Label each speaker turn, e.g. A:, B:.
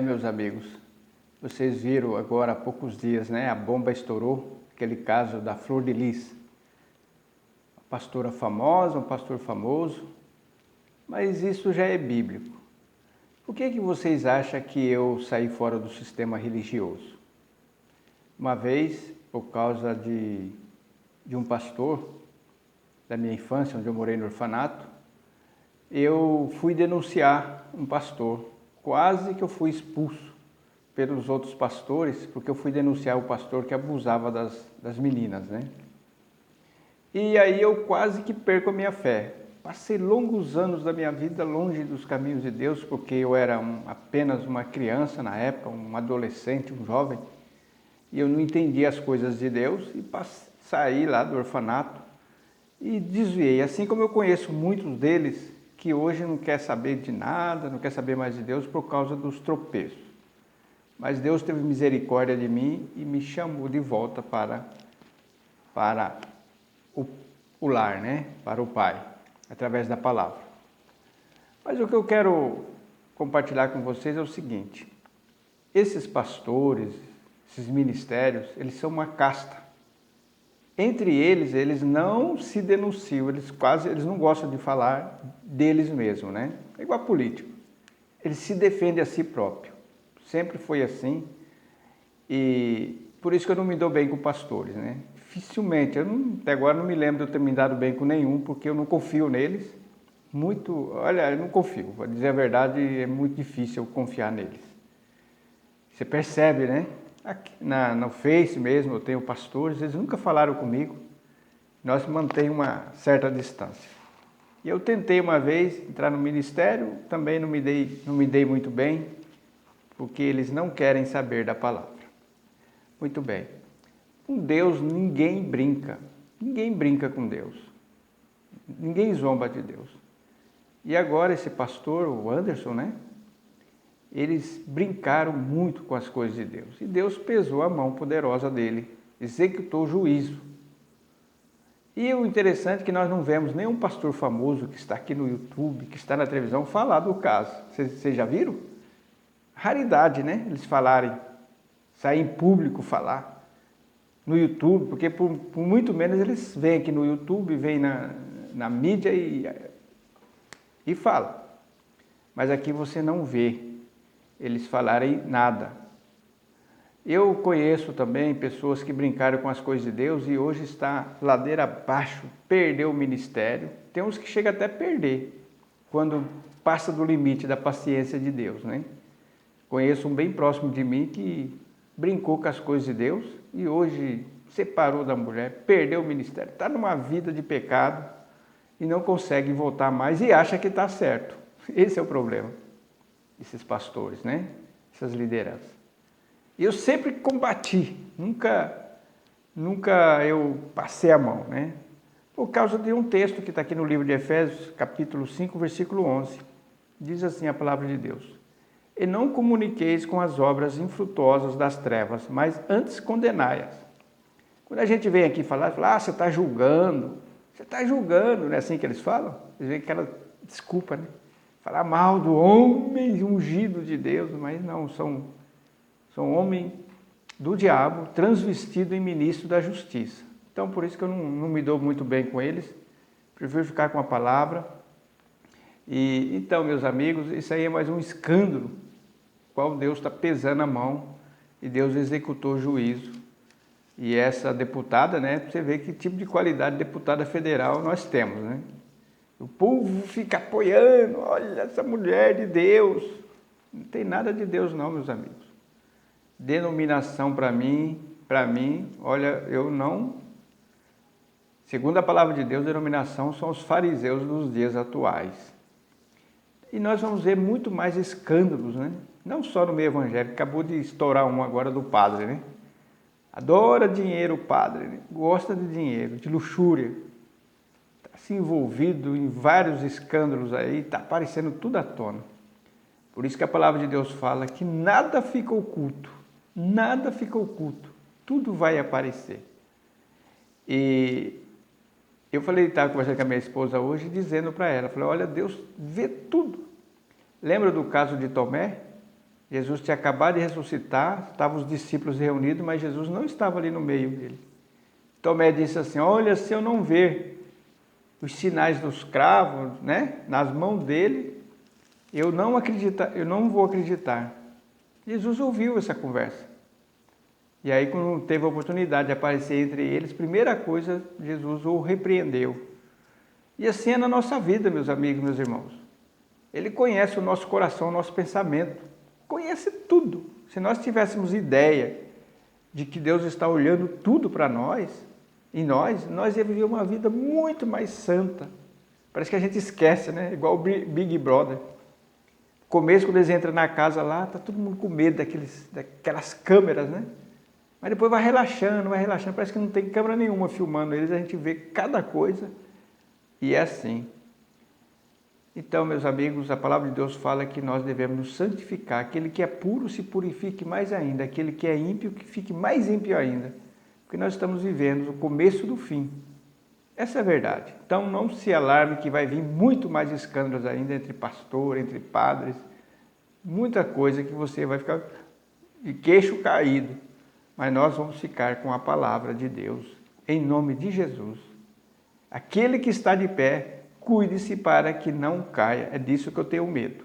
A: Meus amigos, vocês viram agora há poucos dias, né? A bomba estourou, aquele caso da Flor de Lis. Uma pastora famosa, um pastor famoso, mas isso já é bíblico. Por que vocês acham que eu saí fora do sistema religioso? Uma vez, por causa de um pastor da minha infância, onde eu morei no orfanato, eu fui denunciar um pastor. Quase que eu fui expulso pelos outros pastores, porque eu fui denunciar o pastor que abusava das meninas, né? E aí eu quase que perco a minha fé. Passei longos anos da minha vida longe dos caminhos de Deus, porque eu era apenas uma criança na época, um adolescente, um jovem, e eu não entendia as coisas de Deus e saí lá do orfanato e desviei. Assim como eu conheço muitos deles que hoje não quer saber de nada, não quer saber mais de Deus por causa dos tropeços. Mas Deus teve misericórdia de mim e me chamou de volta para o lar, né? Para o Pai, através da palavra. Mas o que eu quero compartilhar com vocês é o seguinte: esses pastores, esses ministérios, eles são uma casta. Entre eles não se denunciam, eles não gostam de falar deles mesmos, né? É igual político. Eles se defendem a si próprio. Sempre foi assim. E por isso que eu não me dou bem com pastores, né? Dificilmente, até agora não me lembro de eu ter me dado bem com nenhum, porque eu não confio neles. Eu não confio. Para dizer a verdade, é muito difícil eu confiar neles. Você percebe, né? Aqui no Face mesmo, eu tenho pastores, eles nunca falaram comigo. Nós mantemos uma certa distância. E eu tentei uma vez entrar no ministério, também não me dei muito bem, porque eles não querem saber da palavra. Muito bem. Com Deus ninguém brinca. Ninguém brinca com Deus. Ninguém zomba de Deus. E agora esse pastor, o Anderson, né? Eles brincaram muito com as coisas de Deus. E Deus pesou a mão poderosa dele, executou o juízo. E o interessante é que nós não vemos nenhum pastor famoso que está aqui no YouTube, que está na televisão, falar do caso. Vocês já viram? Raridade, né? Eles sair em público falar no YouTube, porque por muito menos eles vêm aqui no YouTube, vêm na mídia e falam. Mas aqui você não vê eles falarem nada. Eu conheço também pessoas que brincaram com as coisas de Deus e hoje está ladeira abaixo, perdeu o ministério. Tem uns que chegam até a perder, quando passa do limite da paciência de Deus, né? Conheço um bem próximo de mim que brincou com as coisas de Deus e hoje separou da mulher, perdeu o ministério, está numa vida de pecado e não consegue voltar mais e acha que está certo. Esse é o problema. Esses pastores, né? Essas lideranças. E eu sempre combati, nunca eu passei a mão, né? Por causa de um texto que está aqui no livro de Efésios, capítulo 5, versículo 11. Diz assim a palavra de Deus: E não comuniqueis com as obras infrutuosas das trevas, mas antes condenai-as. Quando a gente vem aqui falar, você está julgando, não é assim que eles falam? Eles veem aquela desculpa, né? Falar mal do homem ungido de Deus, mas não, são homem do diabo, transvestido em ministro da justiça. Então, por isso que eu não me dou muito bem com eles, prefiro ficar com a palavra. E então, meus amigos, isso aí é mais um escândalo, qual Deus está pesando a mão e Deus executou o juízo. E essa deputada, né, você vê que tipo de qualidade de deputada federal nós temos, né? O povo fica apoiando, olha essa mulher de Deus. Não tem nada de Deus não, meus amigos. Denominação para mim, olha, eu não... Segundo a palavra de Deus, denominação são os fariseus dos dias atuais. E nós vamos ver muito mais escândalos, né? Não só no meio evangélico, acabou de estourar um agora do padre, né? Adora dinheiro o padre, né? Gosta de dinheiro, de luxúria. Se envolvido em vários escândalos aí, está aparecendo tudo à tona. Por isso que a palavra de Deus fala que nada fica oculto, tudo vai aparecer. E eu estava conversando com a minha esposa hoje, dizendo para ela, olha, Deus vê tudo. Lembra do caso de Tomé? Jesus tinha acabado de ressuscitar, estavam os discípulos reunidos, mas Jesus não estava ali no meio dele. Tomé disse assim: olha, se eu não ver os sinais dos cravos, né, nas mãos dele, eu não vou acreditar. Jesus ouviu essa conversa. E aí, quando teve a oportunidade de aparecer entre eles, primeira coisa, Jesus o repreendeu. E assim é na nossa vida, meus amigos, meus irmãos. Ele conhece o nosso coração, o nosso pensamento. Conhece tudo. Se nós tivéssemos ideia de que Deus está olhando tudo para nós, em nós ia viver uma vida muito mais santa. Parece que a gente esquece, né? Igual o Big Brother. No começo, quando eles entram na casa lá, tá todo mundo com medo daquelas câmeras, né? Mas depois vai relaxando, parece que não tem câmera nenhuma filmando eles, a gente vê cada coisa e é assim. Então, meus amigos, a palavra de Deus fala que nós devemos nos santificar. Aquele que é puro se purifique mais ainda, aquele que é ímpio que fique mais ímpio ainda, porque nós estamos vivendo o começo do fim. Essa é a verdade. Então, não se alarme que vai vir muito mais escândalos ainda entre pastor, entre padres, muita coisa que você vai ficar de queixo caído. Mas nós vamos ficar com a palavra de Deus, em nome de Jesus. Aquele que está de pé, cuide-se para que não caia. É disso que eu tenho medo.